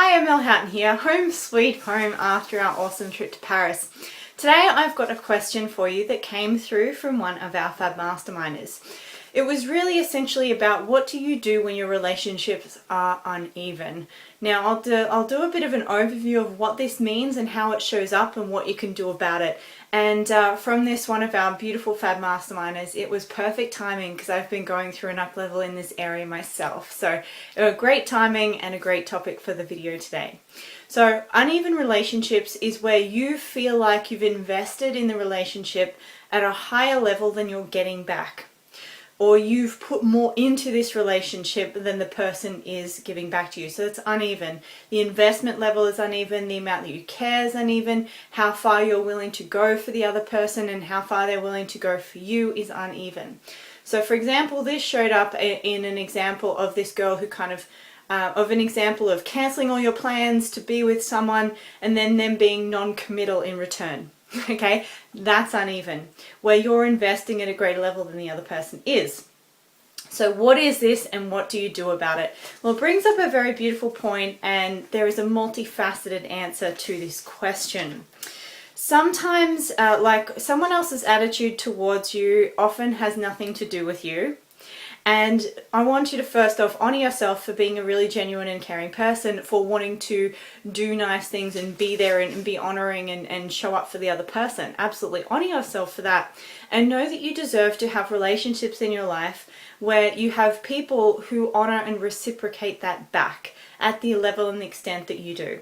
Hi, I'm Mel Houghton here, home sweet home after our awesome trip to Paris. Today I've got a question for you that came through from one of our Fab Masterminders. It was really essentially about what do you do when your relationships are uneven. Now I'll do a bit of an overview of what this means and how it shows up and what you can do about it. And from this one of our beautiful Fab Masterminders, it was perfect timing because I've been going through an up level in this area myself. So great timing and a great topic for the video today. So uneven relationships is where you feel like you've invested in the relationship at a higher level than you're getting back. Or you've put more into this relationship than the person is giving back to you. So it's uneven. The investment level is uneven, the amount that you care is uneven, how far you're willing to go for the other person and how far they're willing to go for you is uneven. So for example, this showed up in an example of this girl who kind of an example of cancelling all your plans to be with someone and then them being non-committal in return. Okay, that's uneven, where you're investing at a greater level than the other person is. So what is this and what do you do about it? Well, it brings up a very beautiful point, and there is a multifaceted answer to this question. Sometimes, like someone else's attitude towards you often has nothing to do with you. And I want you to first off honor yourself for being a really genuine and caring person, for wanting to do nice things and be there and be honoring and show up for the other person. Absolutely honor yourself for that. And know that you deserve to have relationships in your life where you have people who honor and reciprocate that back at the level and the extent that you do.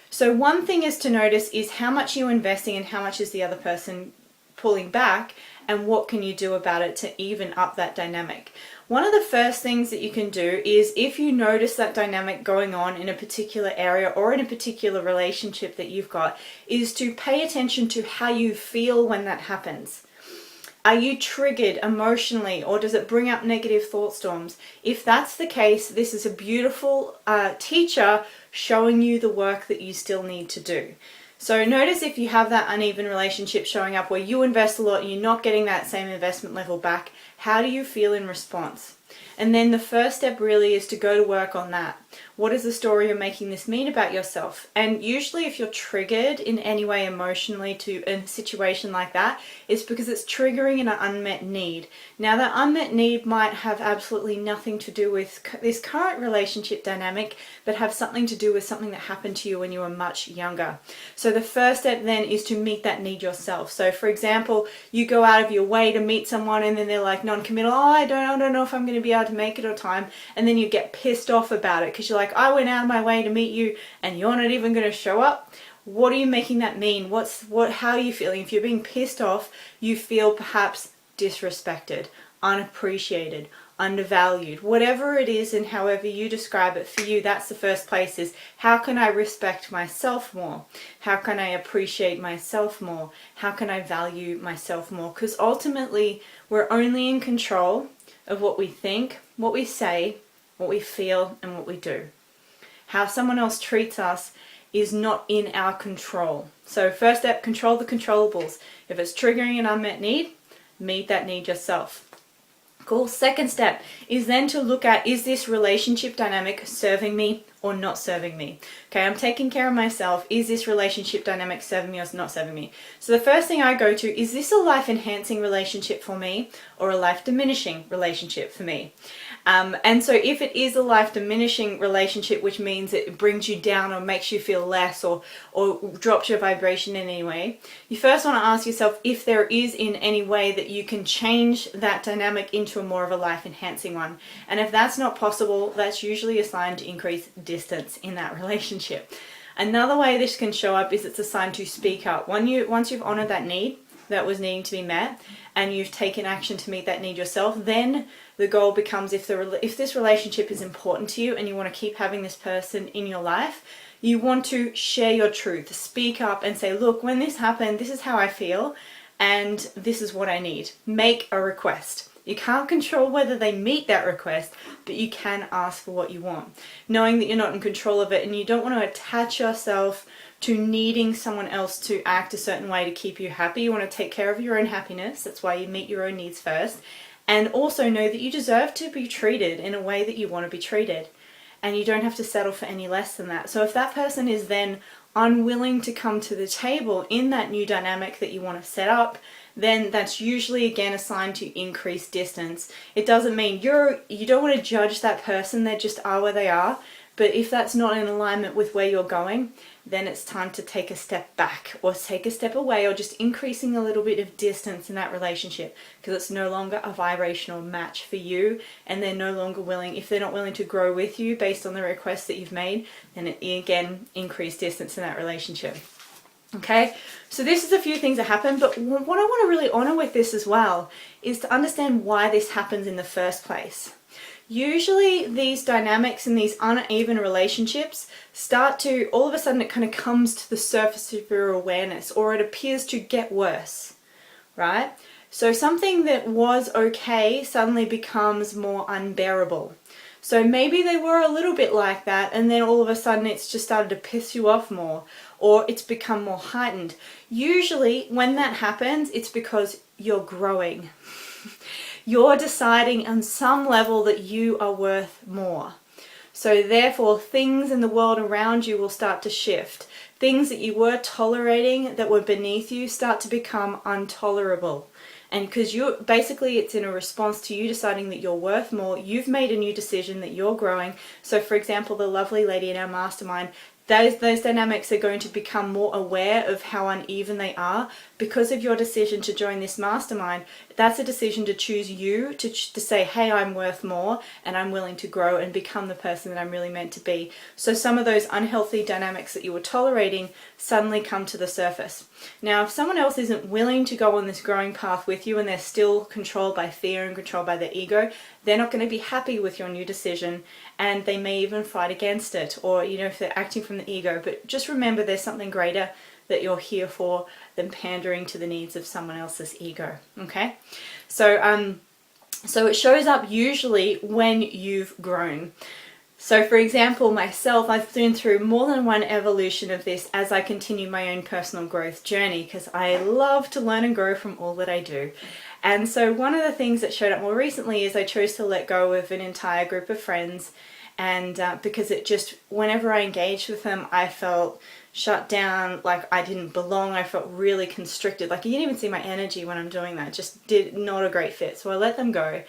So one thing is to notice is how much you're investing and how much is the other person pulling back, and what can you do about it to even up that dynamic. One of the first things that you can do is, if you notice that dynamic going on in a particular area or in a particular relationship that you've got, is to pay attention to how you feel when that happens. Are you triggered emotionally, or does it bring up negative thought storms? If that's the case, this is a beautiful teacher showing you the work that you still need to do. So notice if you have that uneven relationship showing up where you invest a lot and you're not getting that same investment level back, how do you feel in response? And then the first step really is to go to work on that. What is the story you're making this mean about yourself? And usually if you're triggered in any way emotionally to a situation like that, it's because it's triggering an unmet need. Now that unmet need might have absolutely nothing to do with this current relationship dynamic, but have something to do with something that happened to you when you were much younger. So the first step then is to meet that need yourself. So for example, you go out of your way to meet someone and then they're like non-committal, oh, I don't know if I'm going to be able to make it on time, and then you get pissed off about it because you're like, I went out of my way to meet you and you're not even going to show up. What are you making that mean? How are you feeling? If you're being pissed off, you feel perhaps disrespected, unappreciated, undervalued, whatever it is, and however you describe it for you, that's the first place. Is how can I respect myself more? How can I appreciate myself more? How can I value myself more? Because ultimately we're only in control of what we think, what we say, what we feel, and what we do. How someone else treats us is not in our control. So first step, control the controllables. If it's triggering an unmet need, meet that need yourself. Cool. Second step is then to look at, is this relationship dynamic serving me or not serving me? Okay, I'm taking care of myself. Is this relationship dynamic serving me or not serving me? So the first thing I go to, is this a life-enhancing relationship for me or a life-diminishing relationship for me? And so if it is a life-diminishing relationship, which means it brings you down or makes you feel less or drops your vibration in any way, you first want to ask yourself if there is in any way that you can change that dynamic into a more of a life-enhancing one. And if that's not possible, that's usually a sign to increase distance in that relationship. Another way this can show up is it's a sign to speak up. Once you've honored that need that was needing to be met and you've taken action to meet that need yourself, then the goal becomes, if this relationship is important to you and you want to keep having this person in your life, you want to share your truth, speak up and say, look, when this happened, this is how I feel and this is what I need. Make a request. You can't control whether they meet that request, but you can ask for what you want, knowing that you're not in control of it and you don't want to attach yourself to needing someone else to act a certain way to keep you happy. You want to take care of your own happiness. That's why you meet your own needs first. And also know that you deserve to be treated in a way that you want to be treated. and you don't have to settle for any less than that. So if that person is then unwilling to come to the table in that new dynamic that you want to set up, then that's usually again a sign to increase distance. It doesn't mean you don't want to judge that person, they just are where they are. But if that's not in alignment with where you're going, then it's time to take a step back or take a step away, or just increasing a little bit of distance in that relationship, because it's no longer a vibrational match for you, and they're no longer willing. If they're not willing to grow with you based on the requests that you've made, then it, again, increase distance in that relationship. Okay, so this is a few things that happen, but what I want to really honor with this as well is to understand why this happens in the first place. Usually these dynamics and these uneven relationships start to, all of a sudden it kind of comes to the surface of your awareness, or it appears to get worse, right? So something that was okay suddenly becomes more unbearable. So maybe they were a little bit like that, and then all of a sudden it's just started to piss you off more, or it's become more heightened. Usually when that happens, it's because you're growing. You're deciding on some level that you are worth more. So therefore, things in the world around you will start to shift. Things that you were tolerating that were beneath you start to become intolerable. And because basically it's in a response to you deciding that you're worth more, you've made a new decision that you're growing. So for example, the lovely lady in our mastermind, those dynamics are going to become more aware of how uneven they are because of your decision to join this mastermind. That's a decision to choose you, to say, hey, I'm worth more and I'm willing to grow and become the person that I'm really meant to be. So some of those unhealthy dynamics that you were tolerating suddenly come to the surface. Now, if someone else isn't willing to go on this growing path with you and they're still controlled by fear and controlled by their ego, they're not going to be happy with your new decision, and they may even fight against it, or if they're acting from the ego. But just remember, there's something greater that you're here for than pandering to the needs of someone else's ego. Okay, so it shows up usually when you've grown. So for example, myself, I've been through more than one evolution of this as I continue my own personal growth journey, because I love to learn and grow from all that I do. And so one of the things that showed up more recently is I chose to let go of an entire group of friends, and because it just, whenever I engaged with them, I felt shut down, like I didn't belong. I felt really constricted, like you didn't even see my energy when I'm doing that. Just not a great fit. So I let them go,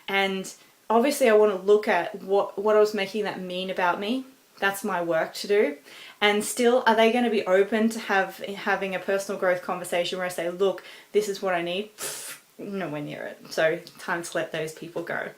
and obviously I want to look at what I was making that mean about me. That's my work to do. And still, are they going to be open to having a personal growth conversation where I say, look, this is what I need? Nowhere near it. So time to let those people go.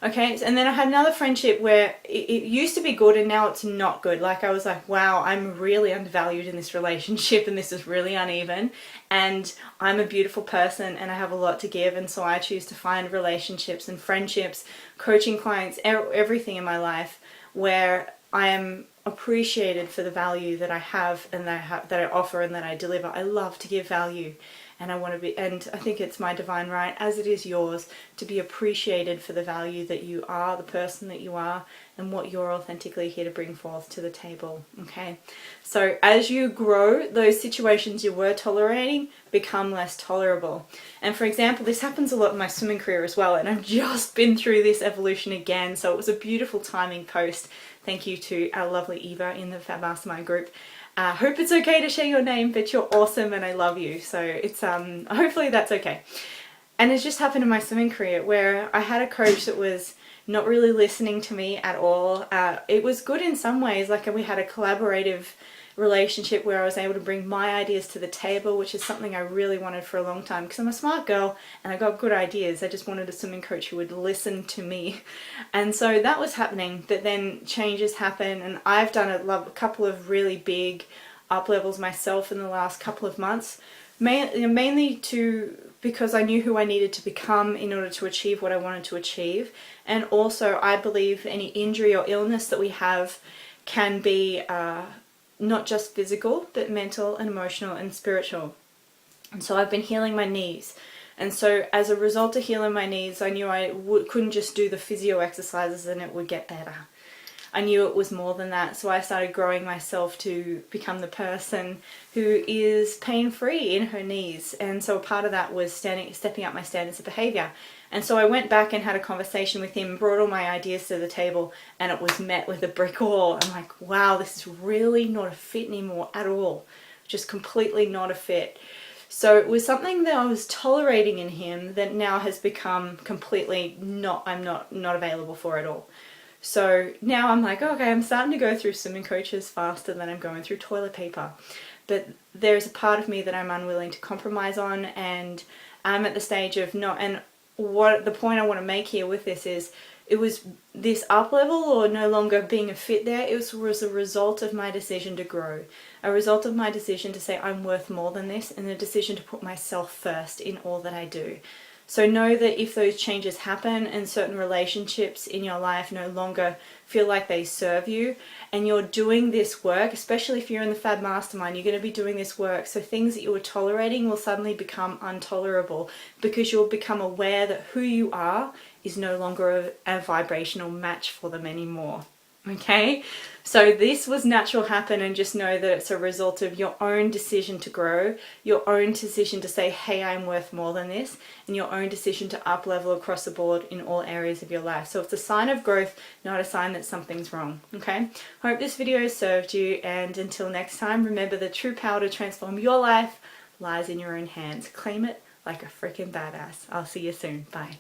Okay, and then I had another friendship where it used to be good and now it's not good. Like I was like, wow, I'm really undervalued in this relationship and this is really uneven, and I'm a beautiful person and I have a lot to give, and so I choose to find relationships and friendships, coaching clients, everything in my life where I am appreciated for the value that I have and that I offer and that I deliver. I love to give value. And I want to be, and I think it's my divine right, as it is yours, to be appreciated for the value that you are, the person that you are, and what you're authentically here to bring forth to the table. Okay, so as you grow, those situations you were tolerating become less tolerable. And for example, this happens a lot in my swimming career as well, and I've just been through this evolution again, so it was a beautiful timing post. Thank you to our lovely Eva in the Fab Mastermind group. I hope it's okay to share your name, but you're awesome and I love you. So it's hopefully that's okay. And it's just happened in my swimming career where I had a coach that was not really listening to me at all. It was good in some ways, like we had a collaborative relationship where I was able to bring my ideas to the table, which is something I really wanted for a long time, because I'm a smart girl and I got good ideas. I just wanted a swimming coach who would listen to me. And so that was happening, but then changes happen, and I've done a couple of really big up levels myself in the last couple of months, mainly because I knew who I needed to become in order to achieve what I wanted to achieve. And also I believe any injury or illness that we have can be not just physical, but mental and emotional and spiritual. And so I've been healing my knees. And so as a result of healing my knees, I knew I couldn't just do the physio exercises and it would get better. I knew it was more than that. So I started growing myself to become the person who is pain-free in her knees. And so part of that was stepping up my standards of behavior. And so I went back and had a conversation with him, brought all my ideas to the table, and it was met with a brick wall. I'm like, wow, this is really not a fit anymore at all. Just completely not a fit. So it was something that I was tolerating in him that now has become completely I'm not available for at all. So now I'm like, okay, I'm starting to go through swimming coaches faster than I'm going through toilet paper. But there's a part of me that I'm unwilling to compromise on, and I'm at the stage of not, and what the point I want to make here with this is, it was this up level or no longer being a fit there, it was a result of my decision to grow, a result of my decision to say I'm worth more than this, and the decision to put myself first in all that I do. So know that if those changes happen and certain relationships in your life no longer feel like they serve you, and you're doing this work, especially if you're in the Fab Mastermind, you're going to be doing this work. So things that you were tolerating will suddenly become intolerable because you'll become aware that who you are is no longer a vibrational match for them anymore. Okay, so this was natural happen, and just know that it's a result of your own decision to grow, your own decision to say, hey, I'm worth more than this, and your own decision to up level across the board in all areas of your life. So it's a sign of growth, not a sign that something's wrong. Okay, hope this video served you, and until next time, remember the true power to transform your life lies in your own hands. Claim it like a freaking badass. I'll see you soon. Bye.